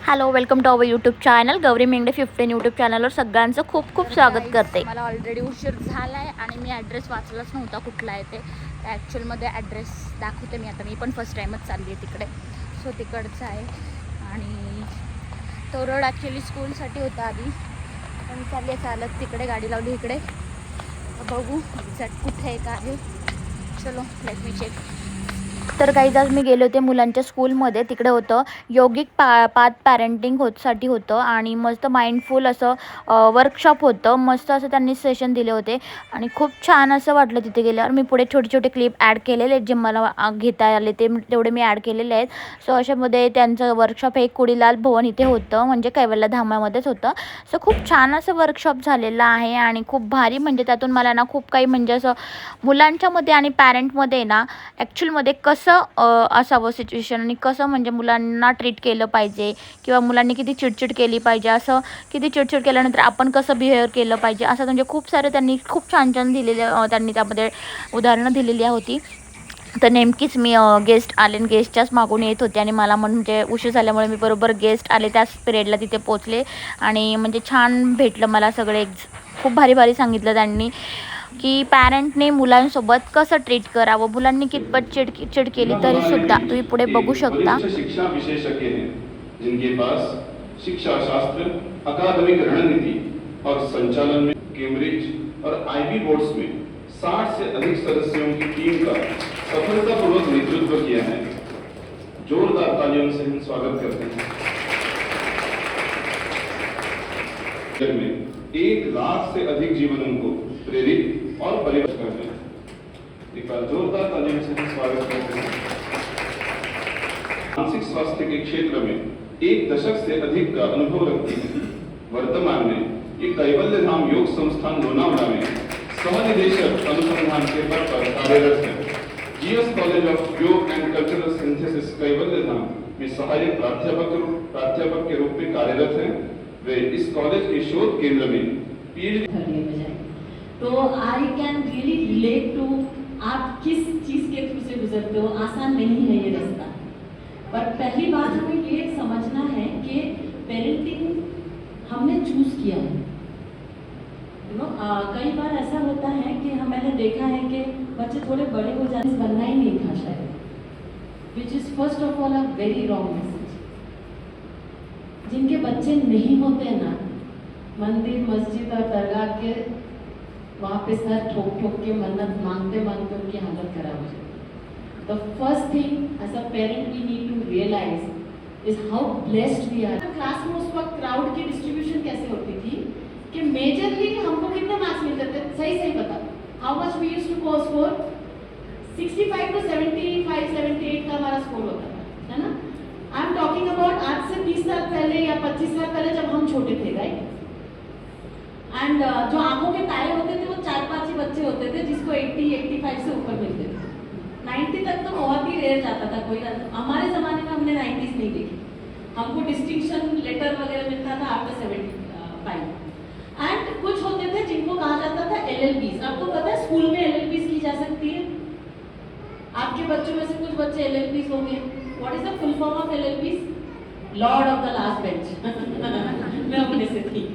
Hello, welcome to our YouTube channel Gauri Mengade 15 YouTube चॅनलवर सगळ्यांचं खूप खूप स्वागत करते. मला ऑलरेडी उशीर झाला आहे आणि मी ॲड्रेस वाचलाच नव्हता कुठला आहे ते. ॲक्च्युअलमध्ये ॲड्रेस दाखवते मी आता. मी पण फर्स्ट टाईमच चालली आहे तिकडे, सो तिकडचं आहे. आणि तो रोड ॲक्च्युली स्कूलसाठी होता आधी, पण चालली आहे चालत तिकडे. गाडी लावली इकडे, बघू एक्झॅक्ट कुठे आहे का आहे. चलो लेट मी चेक. तर काही आज मी गेले होते मुलांच्या स्कूलमध्ये. तिकडे होतं योगिक पाथ पॅरेंटिंग साठी होतं आणि मस्त माइंडफुल असं वर्कशॉप होतं. मस्त असं त्यांनी सेशन दिले होते आणि खूप छान असं वाटलं तिथे गेल्यावर. मी पुढे छोटे छोटे क्लिप ॲड केलेले आहेत, जे मला घेता आले ते तेवढे मी ॲड केलेले आहेत. सो अशामध्ये त्यांचं वर्कशॉप हे कुडीलाल भवन इथे होतं, म्हणजे कैवल्य धामामध्येच होतं. सो खूप छान असं वर्कशॉप झालेलं आहे आणि खूप भारी. म्हणजे त्यातून मला ना खूप काही म्हणजे असं मुलांच्यामध्ये आणि पॅरेंटमध्ये ना ॲक्च्युअलमध्ये कसं असावं सिच्युएशन आणि कसं म्हणजे मुलांना ट्रीट केलं पाहिजे, किंवा मुलांनी किती चिडचिड केली पाहिजे, असं किती चिडचिड केल्यानंतर आपण कसं बिहेव केलं पाहिजे, असं म्हणजे खूप सारे त्यांनी खूप छान छान दिलेले त्यांनी त्यामध्ये उदाहरणं दिलेली होती. तर नेमकीच मी गेस्ट आले आणि गेस्टच्याच मागून येत होते आणि मला म्हणजे उशीर झाल्यामुळे मी बरोबर गेस्ट आले त्याच पिरियडला तिथे पोचले. आणि म्हणजे छान भेटलं मला सगळे. खूप भारी भारी सांगितलं त्यांनी की पॅरेंटने मुलांसोबत कसं ट्रीट करावं, मुलांनी कितपत चिडचिड केली तरी सुद्धा. तुम्ही पुढे बघू शकता. शिक्षा विशेषज्ञ हैं जिनके पास शिक्षा शास्त्र, अकादमिक रणनीति और संचालन में कैम्ब्रिज और आईबी बोर्ड्स में 60 से अधिक सदस्यों की टीम का सफलतापूर्वक नेतृत्व किया है. जोरदार तालियों से हम स्वागत करते हैं. में 1 लाख से अधिक जीवनों को प्रेरित और परिवर्तित करते हैं. एक बार जोरदार तालियों से स्वागत करते हैं. मानसिक स्वास्थ्य के क्षेत्र में 1 दशक से अधिक का अनुभव रखती है. वर्तमान में ये कैवल्य धाम योग संस्थान लोनावला में सहनिदेशक अनुसंधान के पद पर कार्यरत है. जीएस कॉलेज ऑफ योग एंड कल्चरल सिंथेसिस कैवल्य धाम में सहायक प्राध्यापक के रूप में कार्यरत हैं. वे इस कॉलेज के शोध केंद्र में पीएचडी. तो I can really relate to आप किस चीज़ के थ्रू से गुजरते हो. आसान नहीं है ये रास्ता, पर पहली बात हमें ये समझना है कि पेरेंटिंग हमने चूज किया है. कई बार ऐसा होता है कि मैंने देखा है कि बच्चे थोड़े बड़े हो जाने बनना ही नहीं था शायद, which is first of all a very wrong message. जिनके बच्चे नहीं होते ना, मंदिर मस्जिद और दरगाह के वहाँ पे सर ठोक ठोक के मन्नत मांगते मांगते उनकी हालत खराब हो जाती. The first thing as a parent we need to realise is how blessed we are. Class में उस वक्त क्राउड की डिस्ट्रीब्यूशन कैसे होती थी कि मेजरली हमको कितने मार्क्स मिलते थे, सही सही बता. How much we used to score 65 to 75 78 का हमारा स्कोर होता था, है ना. आई एम टॉकिंग अबाउट आज से 20 साल पहले या 25 साल पहले जब हम छोटे थे, राइट. एंड जो आंखों के तारे होते थे वो 4-5 ही बच्चे होते थे जिसको 80-85 से ऊपर मिलते थे. 90 तक तो बहुत ही रेयर जाता था कोई. हमारे ज़माने में हमने 90s नहीं देखी. हमको डिस्टिंक्शन लेटर वगैरह मिलता था आफ्टर 75. एंड कुछ होते थे जिनको कहा जाता था LLBs. आपको पता है स्कूल में LLBs की जा सकती है. आपके बच्चों में से कुछ बच्चे LLBs होंगे. What is the full form of LLBs? Lord of the last bench. मैं अपने से थी.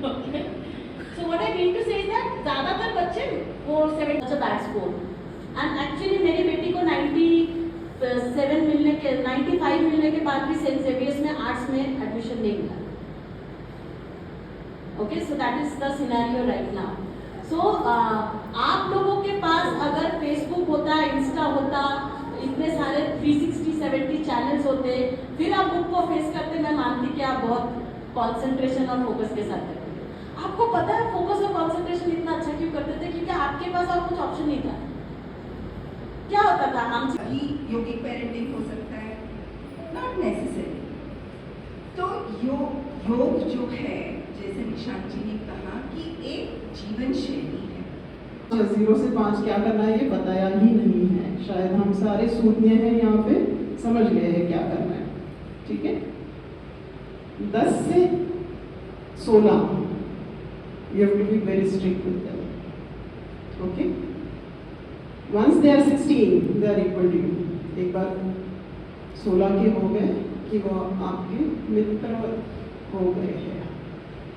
Okay. So what I mean to say is that ज़्यादातर बच्चे वो 7 अच्छा बैड स्कोर. एंड एक्चुअली मेरी बेटी को 97 मिलने के 95 मिलने के बाद भी सेंट जेवियर्स में आर्ट्स में एडमिशन नहीं मिला. Okay, so that is the scenario right now. So आप लोगों के पास अगर फेसबुक होता, इंस्टा होता, इतने सारे 360-70 चैनल्स होते, फिर आप बुक को फेस करते, मैं मानती कि आप बहुत कॉन्सेंट्रेशन और फोकस के साथ करते. आपको पता है फोकस और कॉन्सेंट्रेशन इतना अच्छा क्यों करते थे? क्योंकि आपके पास और कुछ ऑप्शन नहीं था. क्या होता था, हम ही योगिक पेरेंटिंग हो सकता है, नॉट नेसेसरी. तो योग जो है, जैसे निशांत जी ने कहा कि एक जीवन शैली है. 0 से 5 क्या करना है ये बताया ही नहीं है. शायद हम सारे सूत्य हैं यहाँ पे, समझ गए हैं क्या करना है. ठीक है. 10 से 16 you have to be very strict with them. Okay. Once they are 16 they are equal to you. एक बार 16 के हो गए कि वो आपके मित्र हो गए हैं।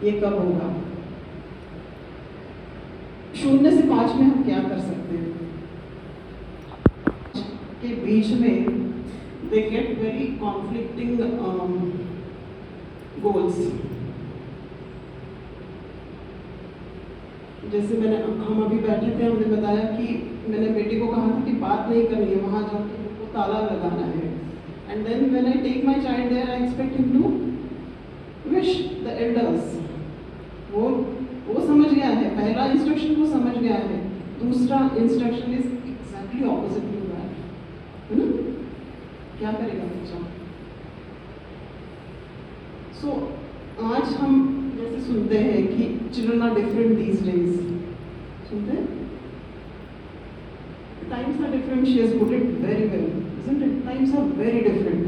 ये कब होगा? 0 से 5 में हम क्या कर सकते हैं? के बीच में they get very conflicting goals. जैसे हम अभी बैठे थे, हमने बताया कि मैंने बेटी को कहा था कि बात नहीं करनी है, वहाँ जाके उनको ताला लगाना है। And then when I take my child there, I expect him to wish the elders. वो समझ गया है, पहला इंस्ट्रक्शन वो समझ गया है, दूसरा instruction is exactly opposite to that, है ना? क्या करेगा बच्चा? सो आज हम जैसे सुनते हैं कि children are different these days, सुनते हैं? Times are different. She has put it very well, isn't it? Times are very different.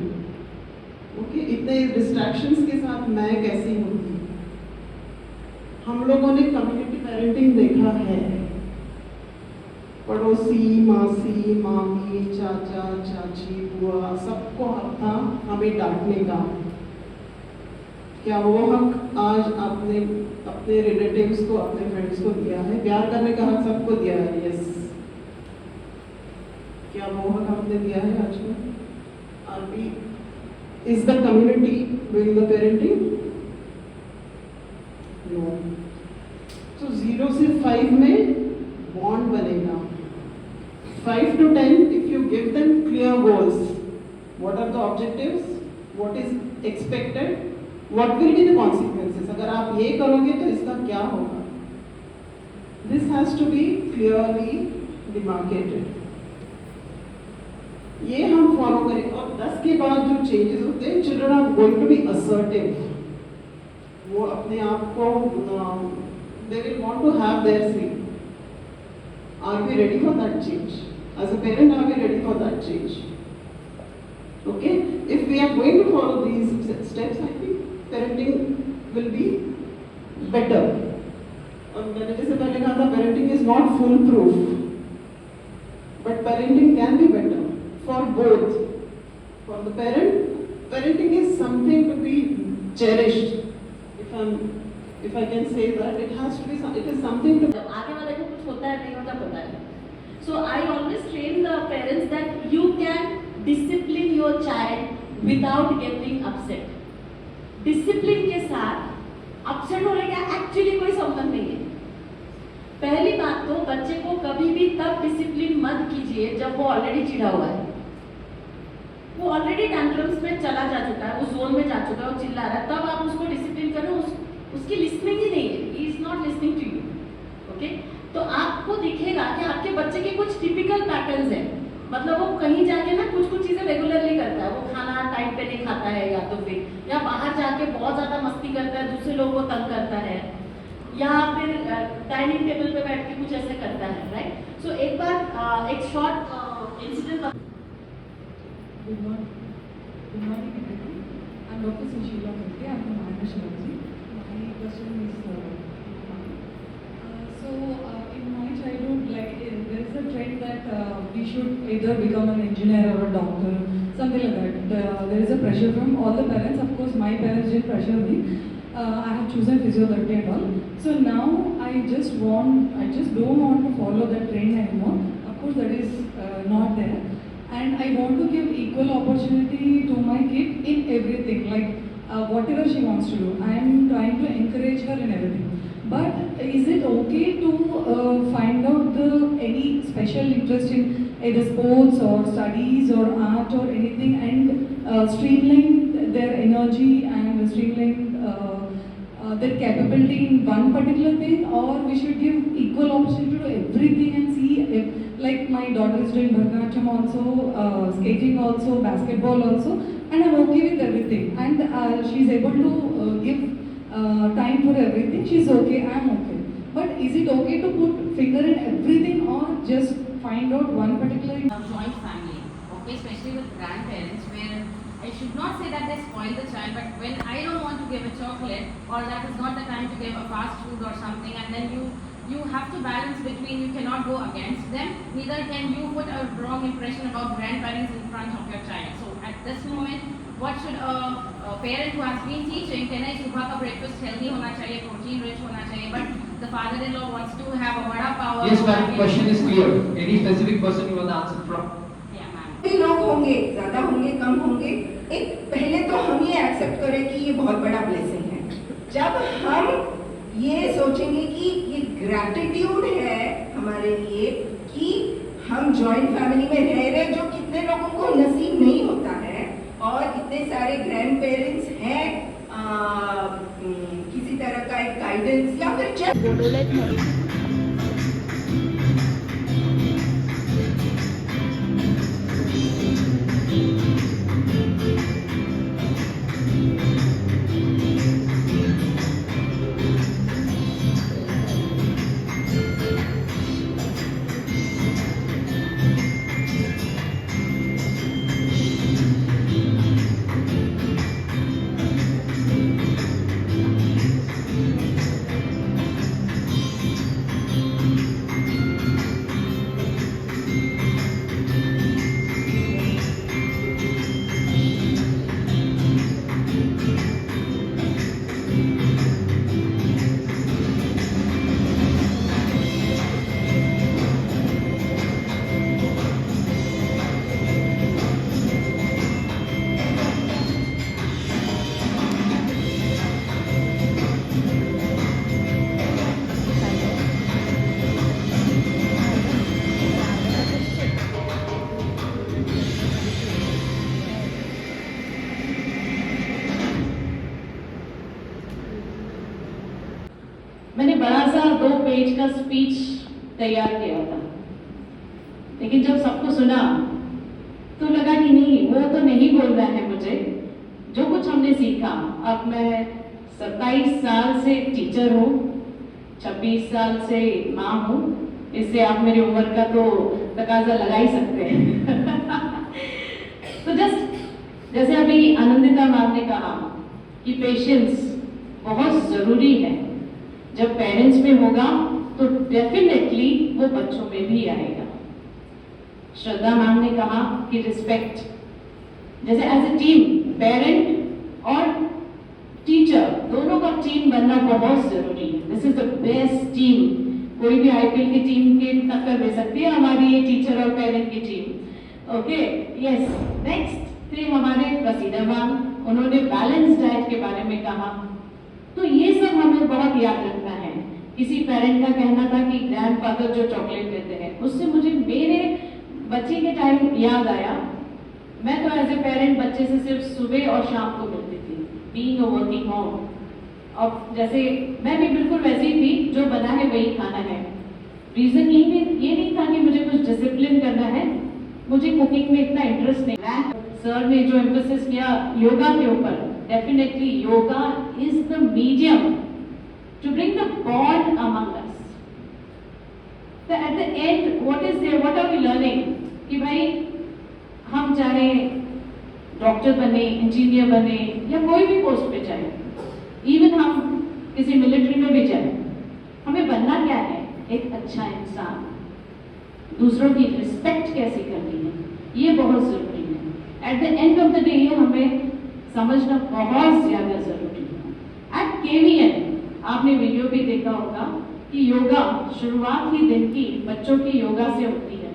Okay, इतने distractions के साथ मैं कैसी हूँ? हम लोगों ने कम्युनिटी पेरेंटिंग देखा है, पड़ोसी, मासी, मामी, चाचा, चाची, बुआ, सबको हक था हमें डांटने का। क्या वो हक आज आपने अपने रिलेटिव्स को, अपने फ्रेंड्स को दिया है? प्यार करने का हक सबको दिया है, यस। क्या वो हक हमने दिया है आज में? Are we, is the community doing the parenting? No. तो 0 से 5 में बॉन्ड बनेगा। 5 to 10, if you give them clear goals, what are the objectives, what is expected, what will be the consequences? अगर आप ये करोगे तो इसका क्या होगा? This has to be clearly demarcated. ये हम फॉलो करें। और 10 के बाद जो चेंजेस होते हैं, children are going to be assertive. वो अपने आप को they will want to have their say. Are we ready for that change? As a parent, are we ready for that change? Okay, if we are going to follow these steps, I think parenting will be better. और मैंने जैसे पहले कहा था, parenting is not foolproof, but parenting can be better for both. For the parent, parenting is something to be cherished. If I can say that, it is something to. आगे वाले को कुछ होता है नहीं होता पता है. So I always train the parents that you can discipline your child without getting upset. Discipline के साथ upset होने का actually कोई संबंध नहीं है. पहली बात तो बच्चे को कभी भी तब डिसिप्लिन मत कीजिए जब वो ऑलरेडी चिढ़ा हुआ है, वो ऑलरेडी टैंट्रम्स में चला जा चुका है, वो जोन में जा चुका है, वो चिल्ला रहा है, तब आप उसको डिसिप्लिन करो, उसकी लिसनिंग ही नहीं है, he is not listening to you. Okay, तो आपको दिखेगा कि आपके बच्चे के कुछ टिपिकल पैटर्न्स हैं, मतलब वो कहीं जाके ना कुछ कुछ चीजें रेगुलरली करता है, वो खाना टाइम पे नहीं खाता है, या तो फिर या बाहर जाके बहुत ज्यादा मस्ती करता है, दूसरे लोगों को तंग करता है, या फिर डाइनिंग टेबल पे बैठ के कुछ ऐसे करता है, राइट? सो एक बार एक short incident. Good morning everyone. I'm Dr. Sushila Kante. I'm from Ayurveda. My question is in my childhood, there is a trend that we should either become an engineer or a doctor, something like that. There is a pressure from all the parents. Of course, my parents didn't pressure me. I have chosen physiotherapy and all. So now I just don't want to follow that trend anymore. Of course, that is not there. And I want to give equal opportunity to my kid in everything, like whatever she wants to do. I am trying to encourage her in everything. But is it okay to find out any special interest in either sports or studies or art or anything, and streamline their energy and streamline their capability in one particular thing, or we should give equal opportunity to everything and see if, like my daughter is doing Bharatanatyam also, skating also, basketball also, and I'm okay with everything, and she's able to give time for everything. She's okay, I'm okay. But is it okay to put finger in everything, or just find out one particular? Joint family, okay, especially with grandparents, where I should not say that they spoil the child, but when I don't want to give a chocolate, or that is not the time to give a fast food or something, and then you have to balance between, you cannot go against them, neither can you put a wrong impression about grandparents in front of your child. So at this moment, what should a parent who has been teaching कि नहीं सुबह का breakfast healthy होना चाहिए, protein rich होना चाहिए, but the father-in-law wants to have a vada pav. Yes, ma'am. Question is clear. Any specific person you want to answer from? Yeah, ma'am. भी लोग होंगे, ज्यादा होंगे, कम होंगे, एक पहले तो हम ये एक्सेप्ट करें कि ये बहुत बड़ा ब्लेसिंग है। जब हम ये सोचेंगे कि ये ग्रैटिट्यूड है हमारे लिए कि हम जॉइंट फैमिली में रह रहे, जो कितने लोगों को नसीब नहीं होता है, और इतने सारे ग्रैंड पेरेंट्स हैं, किसी तरह का एक गाइडेंस या फिर बोलवलेत म्हणून मैंने बड़ा सा 2 पेज का स्पीच तैयार किया था, लेकिन जब सबको सुना तो लगा कि नहीं, वो तो नहीं बोल रहा है मुझे। जो कुछ हमने सीखा, अब मैं 27 साल से टीचर हूँ, 26 साल से माँ हूँ, इससे आप मेरी उम्र का तो तकाजा लगा ही सकते हैं। तो जैसे अभी आनंदिता मैम ने कहा कि पेशेंस बहुत ज़रूरी है, जब पेरेंट्स में होगा तो डेफिनेटली वो बच्चों में भी आएगा। श्रद्धा मैम ने कहा कि रिस्पेक्ट, जैसे एज ए टीम, पेरेंट और टीचर दोनों का टीम बनना बहुत जरूरी है। This is the best team. कोई भी आईपीएल की टीम के टक्कर दे सकती है हमारी ये टीचर और पेरेंट की टीम। Okay, yes. नेक्स्ट थे हमारे प्रसीदा मैम, उन्होंने बैलेंस डाइट के बारे में कहा। तो ये सब हमें बहुत याद रखना है। किसी पेरेंट का कहना था कि ग्रैंडफादर जो चॉकलेट देते हैं, उससे मुझे मेरे बच्चे के टाइम याद आया। मैं तो एज ए पेरेंट बच्चे से सिर्फ सुबह और शाम को मिलती थी, बीइंग अ वर्किंग मॉम। अब जैसे मैं भी बिल्कुल वैसी थी, जो बना है वही खाना है। रीजन ये नहीं था कि मुझे कुछ डिसिप्लिन करना है, मुझे कुकिंग में इतना इंटरेस्ट नहीं। सर ने जो एम्फेसिस किया योगा के ऊपर, definitely yoga is the medium to bring the bond among us. तो at the end what are we learning कि भाई हम चाहे डॉक्टर बने, इंजीनियर बने, या कोई भी पोस्ट पे जाए, इवन हम किसी मिलिट्री में भी जाए, हमें बनना क्या है? एक अच्छा इंसान। दूसरों की रिस्पेक्ट कैसे करनी है, ये बहुत जरूरी है। Eight the end of the day ये हमें समझना बहुत ज्यादा जरूरी है। एट केवीएन आपने वीडियो भी देखा होगा कि योगा शुरुआत ही दिन की बच्चों की योगा से होती है,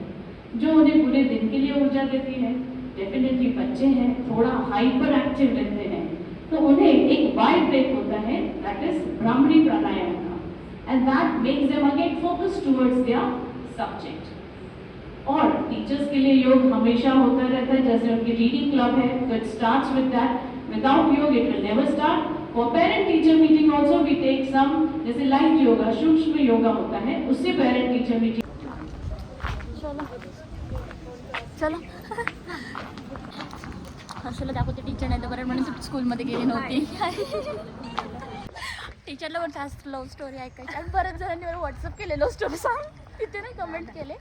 जो उन्हें पूरे दिन के लिए ऊर्जा देती है। डेफिनेटली बच्चे हैं, थोड़ा हाइपर एक्टिव रहते हैं, तो उन्हें एक वाइड ब्रेक होता है, दैट इज भ्रामरी प्राणायाम का, and that makes them again focus towards their subject. और टीचर्स के लिए योग हमेशा होता रहता है, जैसे उनकी रीडिंग क्लब है, तो it starts with that. Without yog it will never start. For parent teacher meeting also we take some, जैसे लाइट योगा, सूक्ष्म योगा होता है, उससे पेरेंट टीचर मीटिंग। चलो हर्षला दाखवते टीचर नाही तर बरं म्हणून तू स्कूलमध्ये गेली नव्हती. टीचरला पण फास्ट लव्ह स्टोरी ऐकायची, आणि बऱ्याच जणांनी मला व्हॉट्सअप केले लव्ह स्टोरी सांग, तिथे नाही कमेंट केले,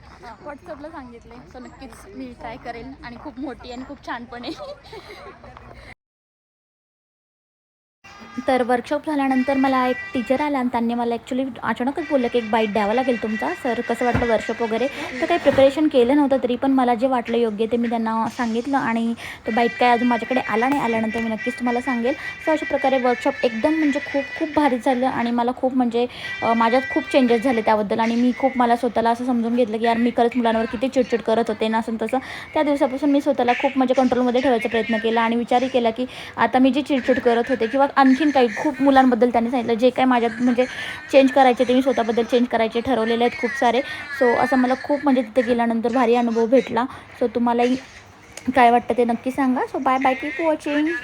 व्हॉट्सअपला सांगितले. सो नक्कीच मी ट्राय करेन, आणि खूप मोठी आणि खूप छान पण आहे. तर वर्कशॉप झाल्यानंतर मला एक टीचर आला आणि त्यांनी मला ॲक्च्युली अचानकच बोललं की एक बाईट द्यावा लागेल तुमचा. सर कसं वाटलं वर्कशॉप वगैरे. तर काही प्रिपरेशन केलं नव्हतं, तरी पण मला जे वाटलं योग्य ते मी त्यांना सांगितलं आणि तो बाईट काय अजून माझ्याकडे आला नाही. आल्यानंतर मी नक्कीच तुम्हाला सांगेल. सो अशा प्रकारे वर्कशॉप एकदम म्हणजे खूप भारी झालं आणि मला खूप म्हणजे माझ्यात खूप चेंजेस झाले त्याबद्दल. आणि मी खूप मला स्वतःला असं समजून घेतलं की यार मी खरंच मुलांवर किती चिडचिड करत होते ना, असं तसं. त्या दिवसापासून मी स्वतःला खूप म्हणजे कंट्रोलमध्ये ठेवायचा प्रयत्न केला आणि विचारही केला की आता मी जी चिडचिड करत होते किंवा आणखीन काही खूप मुलांबद्दल त्यांनी सांगितलं जे काय माझ्यात म्हणजे चेंज करायचे ते मी स्वतःबद्दल चेंज करायचे ठरवलेले आहेत खूप सारे. सो असं मला खूप म्हणजे तिथे गेल्यानंतर भारी अनुभव भेटला. सो तुम्हालाही काय वाटतं ते नक्की सांगा. सो बाय बाय, कीप वॉचिंग.